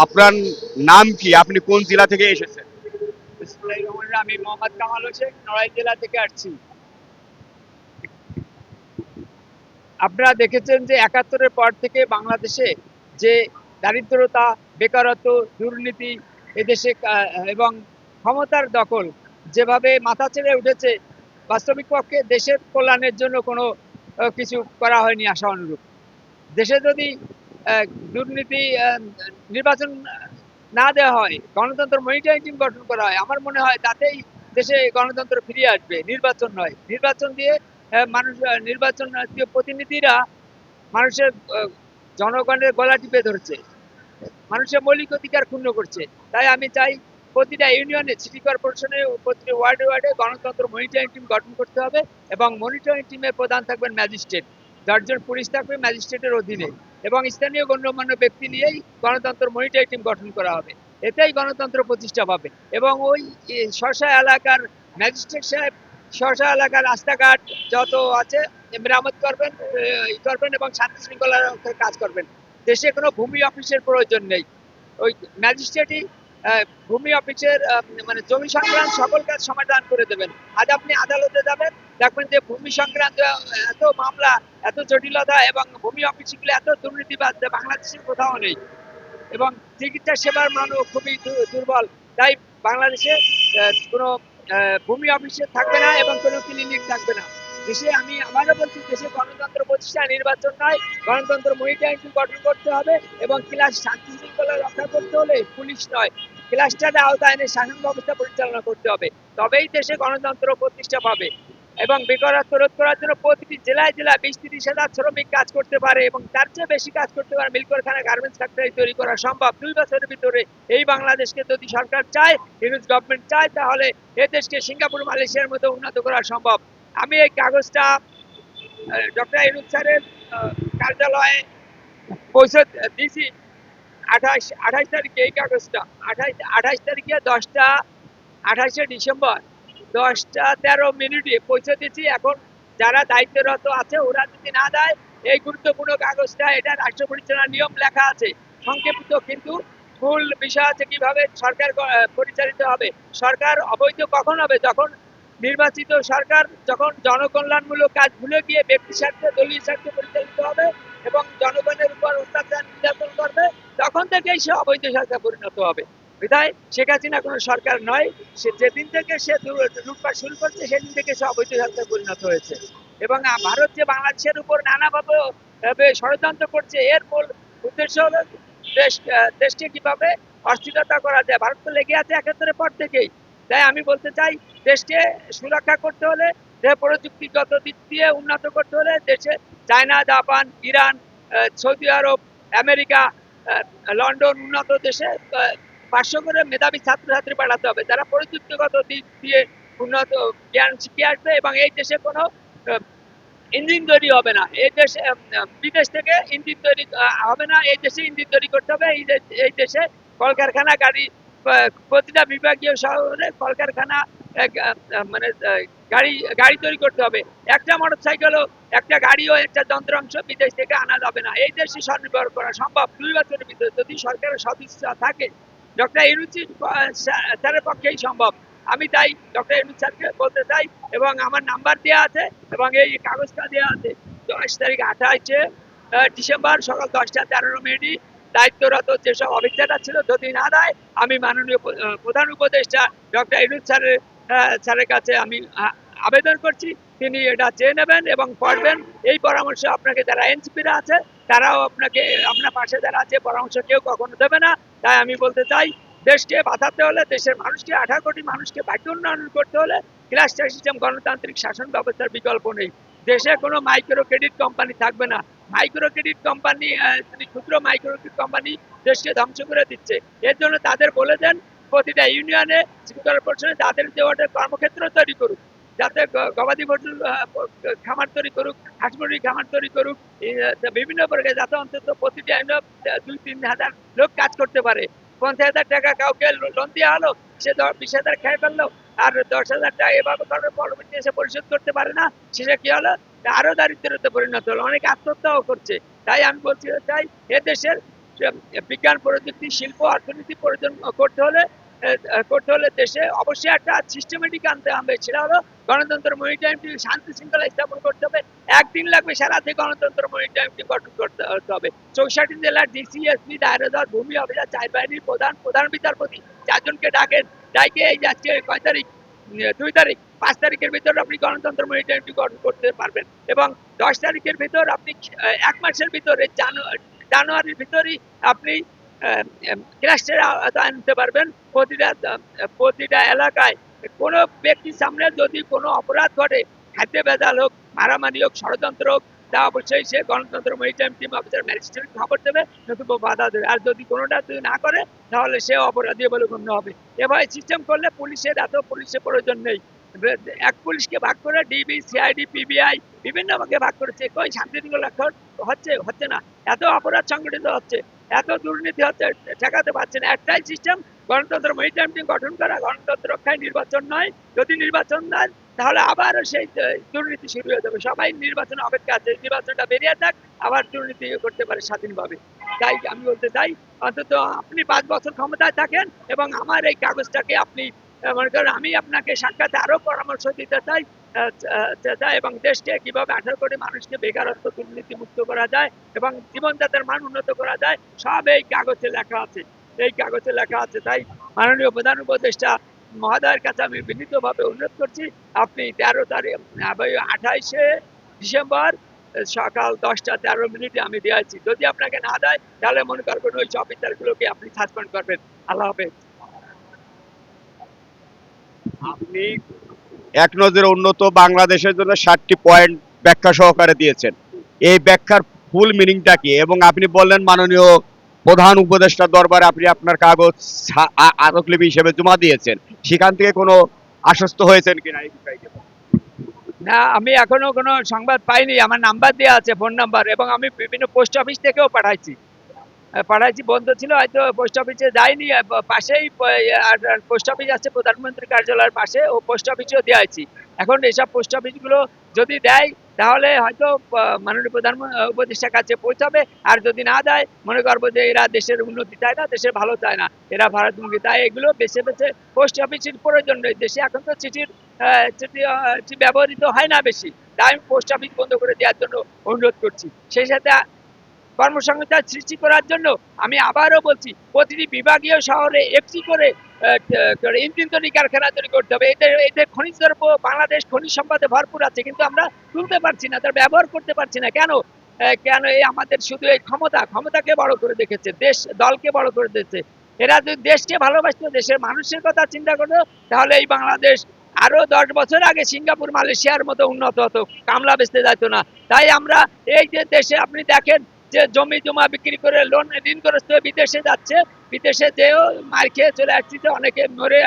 আপনার নাম কি? আপনি কোন জেলা থেকে এসেছেন? আমি মোহাম্মদ কামাল হোসেন, নড়াইল জেলা থেকে আসছি। আপনারা দেখেছেন যে ৭১-এর পর থেকে বাংলাদেশে যে দারিদ্রতা, বেকারত্ব, দুর্নীতি এদেশে এবং ক্ষমতার দখল যেভাবে মাথাচাড়া উঠেছে, বাস্তবিক পক্ষে দেশের কল্যাণের জন্য কোনো কিছু করা হয়নি আশা অনুরূপ। দেশে যদি দুর্নীতি, নির্বাচন না দেওয়া হয়, গণতন্ত্র মনিটরিং টিম গঠন করা হয়, আমার মনে হয় তাতেই দেশে গণতন্ত্র ফিরিয়ে আসবে। নির্বাচন নয়, নির্বাচন দিয়ে মানুষ, নির্বাচন দিয়ে প্রতিনিধিরা মানুষের জনগণের গলা টিপে ধরছে, মানুষের মৌলিক অধিকার ক্ষুণ্ণ করছে। তাই আমি চাই প্রতিটা ইউনিয়নে, সিটি কর্পোরেশনে, প্রতিটি ওয়ার্ডে ওয়ার্ডে গণতন্ত্র মনিটরিং টিম গঠন করতে হবে এবং মনিটরিং টিমের প্রধান থাকবেন ম্যাজিস্ট্রেট, ১০ জন পুলিশ থাকবে ম্যাজিস্ট্রেটের অধীনে, এবং স্থানীয় গণ্যমান্য ব্যক্তি নিয়েই গণতন্ত্র মনিটরিং টিম গঠন করা হবে। এতেই গণতন্ত্র প্রতিষ্ঠা পাবে। এবং ওই স্ব এলাকার ম্যাজিস্ট্রেট সাহেব স্ব এলাকার রাস্তাঘাট যত আছে মেরামত করবেন, করবেন এবং শান্তি শৃঙ্খলার কাজ করবেন। দেশে কোনো ভূমি অফিসের প্রয়োজন নেই, ওই ম্যাজিস্ট্রেটই ভূমি অফিসের মানে জমি সংক্রান্ত সকল কাজ সমাধান করে দেবেন। আজ আপনি আদালতে যাবেন, দেখবেন যে ভূমি সংক্রান্ত এত মামলা, এত জটিলতা, এবং ভূমি অফিসগুলো এত দুর্নীতিবাজ বাংলাদেশে কোথাও নেই। এবং চিকিৎসা সেবার মানও খুবই দুর্বল। তাই বাংলাদেশে কোনো ভূমি অফিসে থাকবে না এবং কোনো ক্লিনিক থাকবে না। দেশে, আমি আবারও বলছি, দেশে গণতন্ত্র প্রতিষ্ঠা, নির্বাচন নয়, গণতন্ত্র মনিটরিং গঠন করতে হবে এবং ক্লাস শান্তি শৃঙ্খলা রক্ষা করতে হলে পুলিশ নয়, ক্লাস্টারের আওতায় এনে শাসন ব্যবস্থা পরিচালনা করতে হবে। তবেই দেশে গণতন্ত্র প্রতিষ্ঠা পাবে। এবং বেকারত্ব রোধ করার জন্য প্রতিটি জেলায় জেলায় ২০-৩০ হাজার শ্রমিক কাজ করতে পারে এবং তার চেয়ে বেশি কাজ করতে পারে মিল কারখানা, গার্মেন্টস ফ্যাক্টরি তৈরি করা সম্ভব ২ বছরের ভিতরে। এই বাংলাদেশকে যদি সরকার চায়, ইউনুস গভর্নমেন্ট চায়, তাহলে এই দেশকে সিঙ্গাপুর, মালয়েশিয়ার মতো উন্নত করা সম্ভব। আমি এই কাগজটা ডক্টর ইউনুস স্যারের কার্যালয়ে পৌঁছে দিয়েছি ২৮ তারিখে। এই কাগজটা ২৮ তারিখে ২৮শে ডিসেম্বর 10টা 13 মিনিটে পৌঁছে দিচ্ছি। এখন যারা দায়িত্বরত আছে ওরা যদি না দেয় এই গুরুত্বপূর্ণ কাগজটা, এটা রাষ্ট্র পরিচালনার নিয়ম লেখা আছে, সংক্ষেপিত কিন্তু মূল বিষয় আছে কিভাবে সরকার পরিচালিত হবে। সরকার অবৈধ কখন হবে? যখন নির্বাচিত সরকার যখন জনকল্যাণমূলক কাজ ভুলে গিয়ে ব্যক্তি স্বার্থে, দলীয় স্বার্থে পরিচালিত হবে এবং জনগণের উপর অত্যাচার নির্যাতন করবে, তখন থেকেই সে অবৈধ সরকার পরিণত হবে। বিধায় শেখ হাসিনা কোনো সরকার নয়, সে যেদিন থেকে সে লুটপাট শুরু করছে সেদিন থেকে সে অবৈধ সরকার পরিণত হয়েছে। এবং ভারত যে বাংলাদেশের উপর নানাভাবে ষড়যন্ত্র করছে, এর মূল উদ্দেশ্য হলো দেশকে কিভাবে অস্থিরতা করা যায়। ভারত তো লেগে আছে ৭১-এর পর থেকেই। তাই আমি বলতে চাই, দেশকে সুরক্ষা করতে হলে, প্রযুক্তিগত দিক দিয়ে উন্নত করতে হলে দেশে চায়না, জাপান, ইরান, সৌদি আরব, আমেরিকা, লন্ডন উন্নত দেশে ৫০০ করে মেধাবী ছাত্রছাত্রী পাঠাতে হবে, যারা প্রযুক্তিগত দিক দিয়ে উন্নত জ্ঞান শিখে আসবে এবং এই দেশে কোনো ইঞ্জিন তৈরি হবে না। এই দেশে বিদেশ থেকে ইঞ্জিন তৈরি হবে না, এই দেশে ইঞ্জিন তৈরি করতে হবে। এই দেশে কলকারখানা, গাড়ি, প্রতিটা বিভাগীয় শহরে কলকারখানা, মানে গাড়ি গাড়ি তৈরি করতে হবে। একটা মোটর সাইকেলও, একটা গাড়িও, একটা যন্ত্রাংশ বিদেশ থেকে আনা যাবে না। এই দেশে স্বনির্ভর করা সম্ভব ২ বছরের ভিতরে, যদি সরকারের সদিচ্ছা থাকে। ডক্টর ইউনূস স্যারের পক্ষেই সম্ভব। আমি তাই ডক্টর ইউনূস স্যারকে বলতে চাই, এবং আমার নাম্বার দেওয়া আছে এবং এই কাগজটা দেওয়া আছে, ১০ তারিখ ২৮শে ডিসেম্বর সকাল ১০টা ১৩ মিনিটে দায়িত্বরত যেসব অফিসাররা ছিল যদি না দেয়, আমি মাননীয় প্রধান উপদেষ্টা ডক্টর ইউনূস স্যারের কাছে আমি আবেদন করছি, তিনি এটা চেয়ে নেবেন এবং পড়বেন। এই পরামর্শ আপনাকে যারা এনসিপিরা আছে তারাও আপনাকে, আপনার পাশে যারা আছে, পরামর্শ কেউ কখনো দেবে না। তাই আমি বলতে চাই, দেশকে বাঁচাতে হলে, দেশের মানুষকে, ১৮ কোটি মানুষকে ভাগ্য উন্নয়ন করতে হলে ক্লাস্টার সিস্টেম, গণতান্ত্রিক শাসন ব্যবস্থার বিকল্প নেই। দেশে কোনো মাইক্রো ক্রেডিট কোম্পানি থাকবে না। মাইক্রো ক্রেডিট কোম্পানি, ক্ষুদ্র মাইক্রো ক্রেডিট কোম্পানি দেশকে ধ্বংস করে দিচ্ছে। এর জন্য তাদের বলে দেন প্রতিটা ইউনিয়নে, সিটি কর্পোরেশনে তাদের যে ওদের কর্মক্ষেত্র তৈরি করুক, যাতে গবাদি পশুর খামার তৈরি করুক, হাঁস মুরগির খামার তৈরি করুক, বিভিন্ন প্রকার, যাতে অন্তত প্রতিটা ইউনিয়ন ২-৩ হাজার লোক কাজ করতে পারে। ৫০,০০০ টাকা কাউকে লোন দেওয়া হলো, সে ২০,০০০ খেয়ে ফেললো, আর ১০,০০০ টাকা এভাবে করবে, পরবর্তী এসে পরিশোধ করতে পারে না, শেষে কি হলো, আরো দারিদ্রতে পরিণত হলো, অনেকে আত্মহত্যাও করছে। তাই আমি বলতে চাই, এ দেশের বিজ্ঞান প্রযুক্তি শিল্প অর্থনীতি প্রয়োজন করতে হলে দেশে অবশ্যই একটা সিস্টেমেটিক আনতে হবে। সেটা হলো গণতন্ত্র মনিটরিং টিম, শান্তি শৃঙ্খলা স্থাপন করতে হবে। একদিন লাগবে সারাতে গণতন্ত্র মনিটরিং টিম গঠন করতে হবে। 64 জেলার ডিসি, এসপি, দায়রাদার, ভূমি অফিসার, চার বাহিনীর প্রধান বিচারপতি 4 জনকে ডাকে এই যাচ্ছে কয় তারিখ, 2 তারিখ, 5 তারিখের ভিতর আপনি গণতন্ত্র মনিটরিং টিম গঠন করতে পারবেন এবং 10 তারিখের ভিতর আপনি 1 মাসের ভিতরে জানুয়ারির ভিতরেই আপনি ক্লাস্টার আনতে পারবেন। প্রতিটা এলাকায় কোনো ব্যক্তির সামনে যদি কোনো অপরাধ ঘটে, খাদ্যে ভেজাল হোক, মারামারি হোক, ষড়যন্ত্র হোক, তা অবশ্যই সে গণতন্ত্র মনিটরিং টিম অফিসার ম্যাজিস্ট্রেট খবর দেবে, নতুবা বাধা দেবে। আর যদি কোনোটা যদি না করে তাহলে সে অপরাধী বলে গণ্য হবে। এভাবে সিস্টেম করলে পুলিশের প্রয়োজন নেই। এক পুলিশকে ভাগ করে ডিবি, সিআইডি, পিবিআই বিভিন্ন ভাগে ভাগ করেছে, কই শান্তি শৃঙ্খলা হচ্ছে না। এত অপরাধ সংগঠিত হচ্ছে, এত দুর্নীতি হচ্ছে, ঠেকাতে পারছে না। একটাই সিস্টেম, গণতন্ত্র মনিটরিং টিম গঠন করা, গণতন্ত্র রক্ষায় নির্বাচন নয়। যদি নির্বাচন দেন তাহলে আবারও সেই দুর্নীতি শুরু হয়ে যাবে। সবাই নির্বাচন অপেক্ষা আছে, নির্বাচনটা বেরিয়ে যাক, আবার দুর্নীতি করতে পারে স্বাধীনভাবে। তাই আমি বলতে চাই, অন্তত আপনি 5 বছর ক্ষমতায় থাকেন এবং আমার এই কাগজটাকে আপনি মনে করেন, আমি আপনাকে সাক্ষাতে আরো পরামর্শ দিতে চাই এবং দেশকে কিভাবে 18 কোটি মানুষকে বেকারত্ব দুর্নীতি মুক্ত করা যায় এবং জীবনযাত্রার মান উন্নত করা যায়, সব এই কাগজে লেখা আছে। তাই মাননীয় প্রধান উপদেষ্টা মহোদয়ের কাছে আমি বিনীতভাবে অনুরোধ করছি, আপনি 13 তারিখ 28শে ডিসেম্বর সকাল 10:13 আমি দিয়েছি। যদি আপনাকে না দেয় তাহলে মনে করবেন ওই অফিসারগুলোকে আপনি সাসপেন্ড করবেন। আল্লাহ হাফেজ। আপনি এক নজরে উন্নত বাংলাদেশের জন্য 7টি পয়েন্ট ব্যাখ্যা সহকারে দিয়েছেন। এই ব্যাখ্যার ফুল মিনিংটা কি? এবং আপনি বললেন মাননীয় প্রধান উপদেষ্টার দরবারে আপনি আপনার কাগজ আলোকলিপি হিসেবে জমা দিয়েছেন। সেখান থেকে কোনো আশ্বস্ত হয়েছেন কিনা এই বিষয়কে? না, আমি এখনো কোনো সংবাদ পাইনি। আমার নাম্বার দেওয়া আছে, ফোন নাম্বার, এবং আমি বিভিন্ন পোস্ট অফিস থেকেও পাঠাইছি। বন্ধ ছিল, হয়তো পোস্ট অফিসে যায়নি। পাশেই পোস্ট অফিস আছে প্রধানমন্ত্রী কার্যালয়ের পাশে, ও পোস্ট অফিসেও দিয়েছি। এখন এইসব পোস্ট অফিসগুলো যদি দেয় তাহলে হয়তো মাননীয় প্রধান উপদেষ্টার কাছে পৌঁছাবে। আর যদি না দেয়, মনে করবো যে এরা দেশের উন্নতি চায় না, দেশের ভালো চায় না, এরা ভারতমুখী। তাই এগুলো বেছে বেছে পোস্ট অফিসের প্রয়োজন নেই। দেশে এখন তো চিঠি ব্যবহৃত হয় না বেশি। তাই আমি পোস্ট অফিস বন্ধ করে দেওয়ার জন্য অনুরোধ করছি। সেই সাথে কর্মসংস্থান সৃষ্টি করার জন্য আমি আবারও বলছি, প্রতিটি বিভাগীয় শহরে একটি করে ইঞ্জিন তৈরি কারখানা তৈরি করতে হবে। এদের খনিজ দ্রব্য বাংলাদেশ খনিজ সম্পদে ভরপুর আছে, কিন্তু আমরা তুলতে পারছি না, তার ব্যবহার করতে পারছি না। কেন? এই আমাদের শুধু এই ক্ষমতাকে বড় করে দেখেছে, দলকে বড় করে দিয়েছে। এরা যদি দেশকে ভালোবাসতো, দেশের মানুষের কথা চিন্তা করতো, তাহলে এই বাংলাদেশ আরো 10 বছর আগে সিঙ্গাপুর, মালয়েশিয়ার মতো উন্নত হতো, কামলা বেচতে যেত না। তাই আমরা এই যে দেশে আপনি দেখেন যে জমি জমা বিক্রি করে ঋণগ্রস্ত হয়ে বিদেশে যাচ্ছে, বিদেশে যেও মার খেয়ে চলে আসছে, অনেকে মরে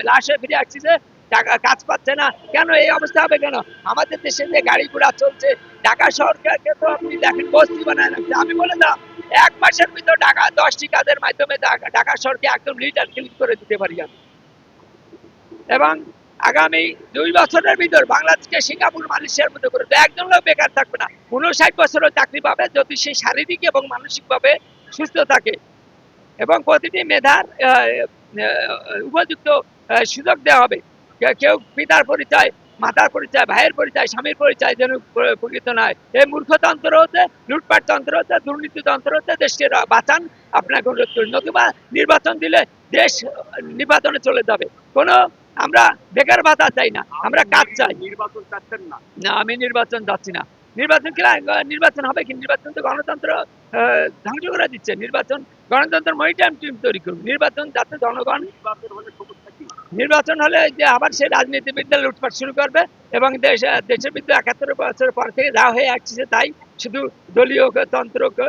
লাশে ফিরে আসছে, টাকা কাজ পাচ্ছে না। কেন এই অবস্থা হবে? কেন আমাদের দেশে যে গাড়ি ঘোড়া চলছে, ঢাকা শহরকে তো আপনি দেখেন বস্তি বানায় রাখছে। আমি বলে দাম 1 মাসের ভিতর ঢাকা 10টি কাজের মাধ্যমে ঢাকা শহরকে একদম লিটার ক্লিন করে দিতে পারি আমি। এবং আগামী 2 বছরের ভিতর বাংলাদেশকে সিঙ্গাপুর, মালয়েশিয়ার মতো করে একজন লোক বেকার থাকবে না। 59 বছরও চাকরি পাবে যদি সে শারীরিক এবং মানসিকভাবে সুস্থ থাকে। এবং প্রতিটি মেধার উপযুক্ত সুযোগ দেওয়া হবে। কেউ পিতার পরিচয়, মাতার পরিচয়, ভাইয়ের পরিচয়, স্বামীর পরিচয় যেন প্রকৃত নয়। এই মূর্খতন্ত্র হতে, লুটপাট তন্ত্র হতে, দুর্নীতি তন্ত্র হতে দেশকে বাঁচান, আপনাকে অনুরোধ করি। নতুবা নির্বাচন দিলে দেশ নির্বাচনে চলে যাবে। কোনো আমরা বেকার ভাতা চাই না, আমরা কাজ চাই। নির্বাচন চাচ্ছেন না? না, আমি নির্বাচন যাচ্ছি না। নির্বাচন হবে কি? নির্বাচন তো গণতন্ত্র ধ্বংস করে দিচ্ছে। গণতন্ত্র মনিটরিং টিম তৈরি করুন। নির্বাচন যাতে জনগণ, নির্বাচন হলে যে আবার সে রাজনীতিবিদদের লুটপাট শুরু করবে এবং দেশের ভিতরে 71 বছর পর থেকে যা হয়ে আসছে তাই শুধু দলীয় তন্ত্রকে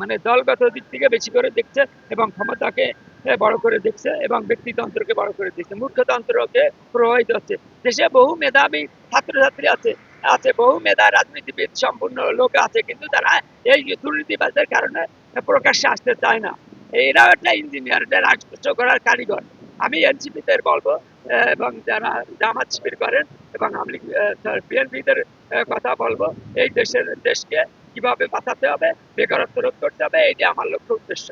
মানে দলগত দিক থেকে বেশি করে দেখছে এবং ক্ষমতাকে বড় করে দেখছে এবং ব্যক্তিতন্ত্রকে বড় করে দেখছে, মূর্খতন্ত্রকে প্রভাবিত হচ্ছে। দেশে বহু মেধাবী ছাত্রছাত্রী আছে, বহু মেধা রাজনীতিবিদ সম্পূর্ণ লোক আছে, কিন্তু তারা এই দুর্নীতিবাজদের কারণে প্রকাশ্যে আসতে চায় না। এরাও একটা ইঞ্জিনিয়ার, এটা রাষ্ট্র করার কারিগর। আমি এনসিপিদের বলবো এবং যারা জামাত শিবির করেন এবং বিএনপিদের কথা বলবো, এই দেশকে কিভাবে বাঁচাতে হবে, বেকারত্ব রোধ করতে হবে, এটা আমার লক্ষ্য উদ্দেশ্য।